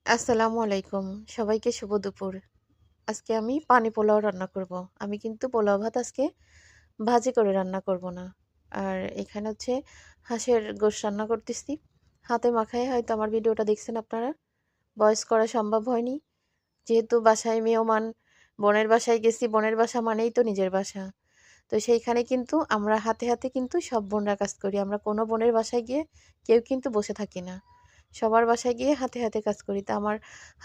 আসসালামু আলাইকুম। সবাইকে শুভ দুপুর। আজকে আমি পানি পোলাও রান্না করব। আমি কিন্তু পোলাও ভাত আজকে ভাজি করে রান্না করব না। আর এখানে হচ্ছে হাঁসের গোশত রান্না করতেছি। হাতে মাখায় হয়তো আমার ভিডিওটা দেখছেন আপনারা। ভয়েস করা সম্ভব হয়নি। যেহেতু বাসায় মেহমান, বোনের বাসায় গেছি। বোনের বাসা মানেই তো নিজের বাসা। তো সেইখানে কিন্তু আমরা হাতে হাতে কিন্তু সব বোনরা কাজ করি। আমরা কোনো বোনের বাসায় গিয়ে কেউ কিন্তু বসে থাকি না। সবার বাসায় গিয়ে হাতে হাতে কাজ করি। তা আমার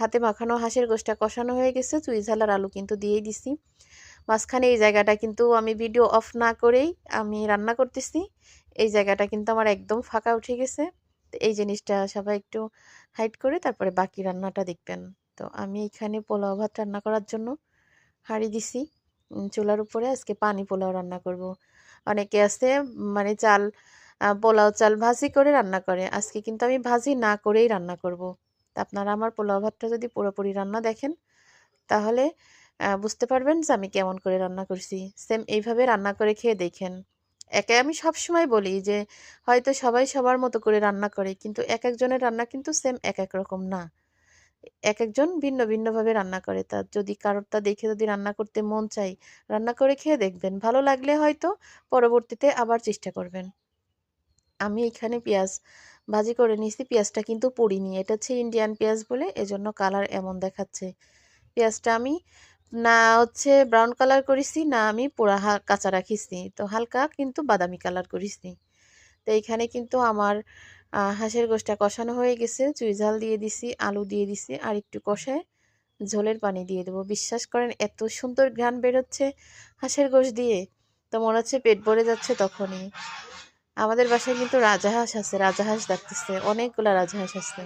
হাতে মাখানো হাঁসের গোশতটা কষানো হয়ে গেছে। চুই ঝাল আর আলু কিন্তু দিয়েই দিছি। মাঝখানে এই জায়গাটা কিন্তু আমি ভিডিও অফ না করেই আমি রান্না করতেছি। এই জায়গাটা কিন্তু আমার একদম ফাঁকা উঠে গেছে। তো এই জিনিসটা সবাই একটু হাইড করে তারপরে বাকি রান্নাটা দেখবেন। তো আমি এখানে পোলাও ভাত রান্না করার জন্য হাঁড়ি দিছি চুলার উপরে। আজকে পানি পোলাও রান্না করব। অনেকে আছে মানে চাল পোলাও চাল ভাজি করে রান্না করে। আজকে কিন্তু আমি ভাজি না করেই রান্না করব। তা আপনারা আমার পোলাও ভাতটা যদি পুরোপুরি রান্না দেখেন তাহলে বুঝতে পারবেন যে আমি কেমন করে রান্না করছি। সেম এইভাবে রান্না করে খেয়ে দেখেন। একে আমি সবসময় বলি যে হয়তো সবাই সবার মতো করে রান্না করে, কিন্তু এক একজনের রান্না কিন্তু সেম এক এক রকম না। একেকজন ভিন্ন ভিন্নভাবে রান্না করে। তা যদি কারোরটা দেখে যদি রান্না করতে মন চায়, রান্না করে খেয়ে দেখবেন। ভালো লাগলে হয়তো পরবর্তীতে আবার চেষ্টা করবেন। আমি এখানে পেঁয়াজ ভাজি করে নিয়েছি। পেঁয়াজটা কিন্তু পুড়িনি। এটা হচ্ছে ইন্ডিয়ান পেঁয়াজ বলে এজন্য কালার এমন দেখাচ্ছে। পেঁয়াজটা আমি না হচ্ছে ব্রাউন কালার করেছি, না আমি পুরা কাঁচা রাখিছি। তো হালকা কিন্তু বাদামি কালার করেছি। তো এইখানে কিন্তু আমার হাঁসের গোশতটা কষানো হয়ে গেছে। চুই ঝাল দিয়ে দিছি, আলু দিয়ে দিছি, আর একটু কষায় ঝোলের পানি দিয়ে দেবো। বিশ্বাস করেন এত সুন্দর ঘ্রাণ বেরোচ্ছে হাঁসের গোশত দিয়ে, তো মনে হচ্ছে পেট ভরে যাচ্ছে তখনই। আমাদের বাসায় কিন্তু রাজাহাঁস আছে, রাজাহাঁস ডাকতেছে, অনেকগুলা রাজাহাঁস আছে।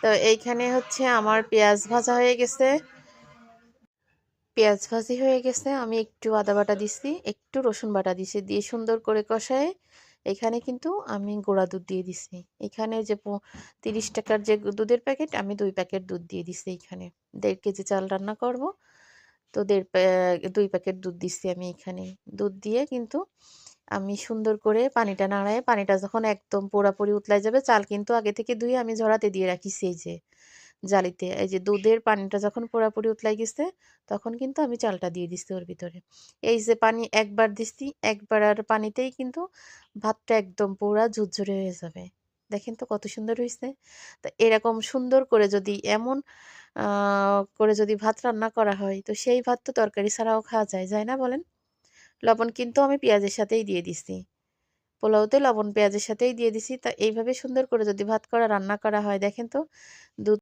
তো এইখানে হচ্ছে আমার পেঁয়াজ ভাজা হয়ে গেছে, পেঁয়াজ ভাজি হয়ে গেছে। আমি একটু আদা বাটা দিছি, একটু রসুন বাটা দিছি, দিয়ে সুন্দর করে কষায় এখানে কিন্তু আমি গুঁড়া দুধ দিয়ে দিছি। এখানে যে 30 টাকার যে দুধের প্যাকেট, আমি 2 প্যাকেট দুধ দিয়ে দিছি। এখানে 1.5 কেজি চাল রান্না করব, তো 2 প্যাকেট দুধ দিচ্ছি আমি এখানে। দুধ দিয়ে কিন্তু আমি সুন্দর করে পানিটা নাড়ায়, পানিটা যখন একদম পুরাপুরি উতলাই যাবে, চাল কিন্তু আগে থেকে ধুয়ে আমি ঝরাতে দিয়ে রাখিছি এই যে জালিতে। এই যে দুধের পানিটা যখন পুরাপুরি উতলাই গেছে, তখন কিন্তু আমি চালটা দিয়ে দিচ্ছি ওর ভিতরে। এই যে পানি একবার দিচ্ছি, একবার আর পানিতেই কিন্তু ভাতটা একদম পুরা ঝুরঝুরে হয়ে যাবে। দেখেন তো কত সুন্দর হয়েছে। তো এরকম সুন্দর করে যদি এমন করে যদি ভাত রান্না করা হয়, তো সেই ভাত তো তরকারি ছাড়াও খাওয়া যায়, যায় না বলেন? লবণ কিন্তু আমি পেঁয়াজের সাথেই দিয়ে দিছি। পোলাওতে লবণ পেঁয়াজের সাথেই দিয়ে দিছি। তা এইভাবে সুন্দর করে যদি ভাত করা রান্না করা হয়, দেখেন তো দুধ